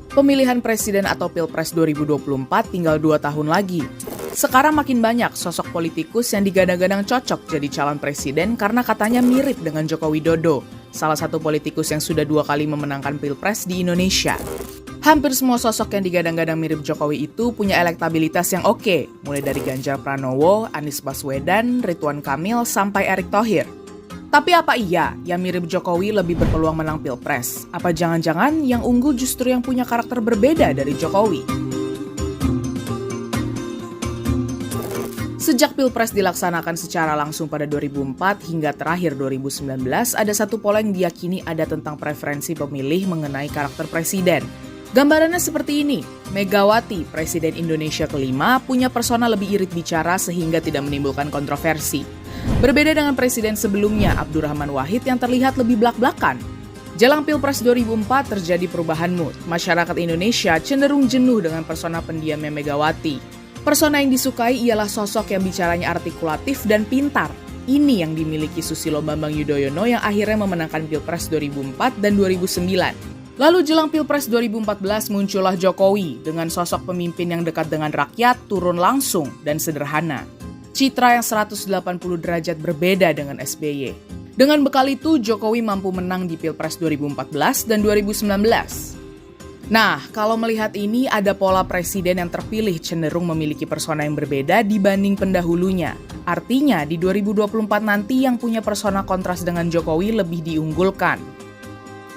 Pemilihan presiden atau Pilpres 2024 tinggal 2 tahun lagi. Sekarang makin banyak sosok politikus yang digadang-gadang cocok jadi calon presiden karena katanya mirip dengan Joko Widodo, salah satu politikus yang sudah 2 kali memenangkan Pilpres di Indonesia. Hampir semua sosok yang digadang-gadang mirip Jokowi itu punya elektabilitas yang oke, mulai dari Ganjar Pranowo, Anies Baswedan, Ridwan Kamil, sampai Erick Thohir. Tapi apa iya yang mirip Jokowi lebih berpeluang menang Pilpres? Apa jangan-jangan yang unggul justru yang punya karakter berbeda dari Jokowi? Sejak Pilpres dilaksanakan secara langsung pada 2004 hingga terakhir 2019, ada satu pola yang diyakini ada tentang preferensi pemilih mengenai karakter presiden. Gambarannya seperti ini, Megawati, Presiden Indonesia kelima, punya persona lebih irit bicara sehingga tidak menimbulkan kontroversi. Berbeda dengan presiden sebelumnya, Abdurrahman Wahid yang terlihat lebih blak-blakan. Jelang Pilpres 2004 terjadi perubahan mood. Masyarakat Indonesia cenderung jenuh dengan persona pendiamnya Megawati. Persona yang disukai ialah sosok yang bicaranya artikulatif dan pintar. Ini yang dimiliki Susilo Bambang Yudhoyono yang akhirnya memenangkan Pilpres 2004 dan 2009. Lalu jelang Pilpres 2014 muncullah Jokowi dengan sosok pemimpin yang dekat dengan rakyat, turun langsung, dan sederhana. Citra yang 180 derajat berbeda dengan SBY. Dengan bekal itu, Jokowi mampu menang di Pilpres 2014 dan 2019. Nah, kalau melihat ini, ada pola presiden yang terpilih cenderung memiliki persona yang berbeda dibanding pendahulunya. Artinya, di 2024 nanti yang punya persona kontras dengan Jokowi lebih diunggulkan.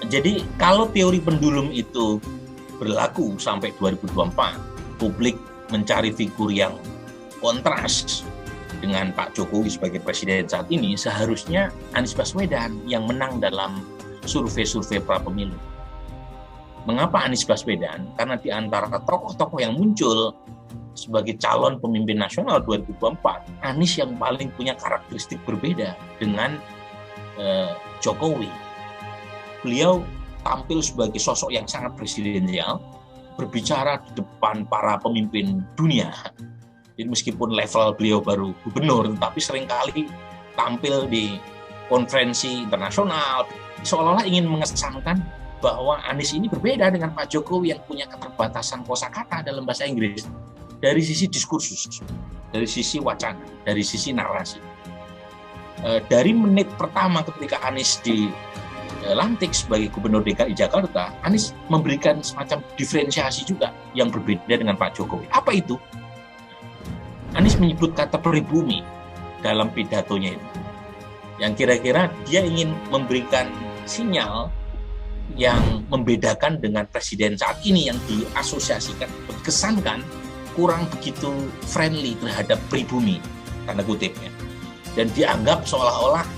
Jadi, kalau teori pendulum itu berlaku sampai 2024, publik mencari figur yang kontras dengan Pak Jokowi sebagai presiden saat ini, seharusnya Anies Baswedan yang menang dalam survei-survei pra-pemilu. Mengapa Anies Baswedan? Karena di antara tokoh-tokoh yang muncul sebagai calon pemimpin nasional 2024, Anies yang paling punya karakteristik berbeda dengan Jokowi. Beliau tampil sebagai sosok yang sangat presidensial, berbicara di depan para pemimpin dunia. Jadi meskipun level beliau baru gubernur, tapi seringkali tampil di konferensi internasional, seolah-olah ingin mengesankan bahwa Anies ini berbeda dengan Pak Jokowi yang punya keterbatasan kosakata dalam bahasa Inggris dari sisi diskursus, dari sisi wacana, dari sisi narasi. Dari menit pertama ketika Anies dilantik sebagai Gubernur DKI Jakarta, Anies memberikan semacam diferensiasi juga yang berbeda dengan Pak Jokowi. Apa itu? Anies menyebut kata pribumi dalam pidatonya itu, yang kira-kira dia ingin memberikan sinyal yang membedakan dengan presiden saat ini yang diasosiasikan, dikesankan kurang begitu friendly terhadap pribumi, tanda kutipnya, dan dianggap seolah-olah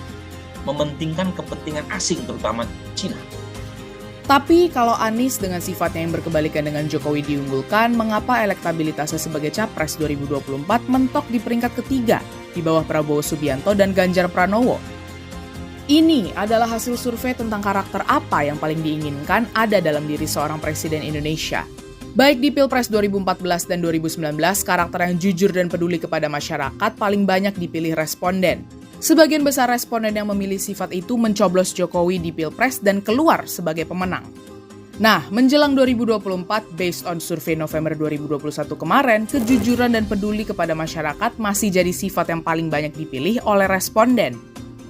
mementingkan kepentingan asing, terutama Cina. Tapi kalau Anies dengan sifatnya yang berkebalikan dengan Jokowi diunggulkan, mengapa elektabilitasnya sebagai Capres 2024 mentok di peringkat ketiga di bawah Prabowo Subianto dan Ganjar Pranowo? Ini adalah hasil survei tentang karakter apa yang paling diinginkan ada dalam diri seorang presiden Indonesia. Baik di Pilpres 2014 dan 2019, karakter yang jujur dan peduli kepada masyarakat paling banyak dipilih responden. Sebagian besar responden yang memilih sifat itu mencoblos Jokowi di Pilpres dan keluar sebagai pemenang. Nah, menjelang 2024, based on survei November 2021 kemarin, kejujuran dan peduli kepada masyarakat masih jadi sifat yang paling banyak dipilih oleh responden.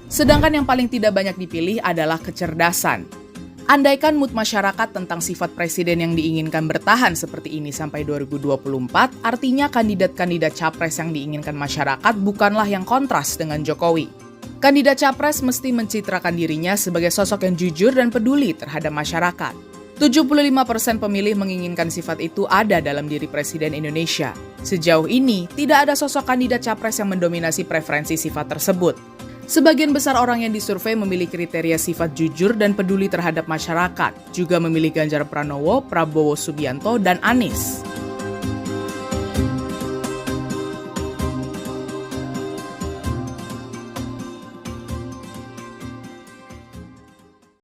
Sedangkan yang paling tidak banyak dipilih adalah kecerdasan. Andaikan mood masyarakat tentang sifat presiden yang diinginkan bertahan seperti ini sampai 2024, artinya kandidat-kandidat capres yang diinginkan masyarakat bukanlah yang kontras dengan Jokowi. Kandidat capres mesti mencitrakan dirinya sebagai sosok yang jujur dan peduli terhadap masyarakat. 75% pemilih menginginkan sifat itu ada dalam diri Presiden Indonesia. Sejauh ini, tidak ada sosok kandidat capres yang mendominasi preferensi sifat tersebut. Sebagian besar orang yang disurvei memilih kriteria sifat jujur dan peduli terhadap masyarakat, juga memilih Ganjar Pranowo, Prabowo Subianto, dan Anies.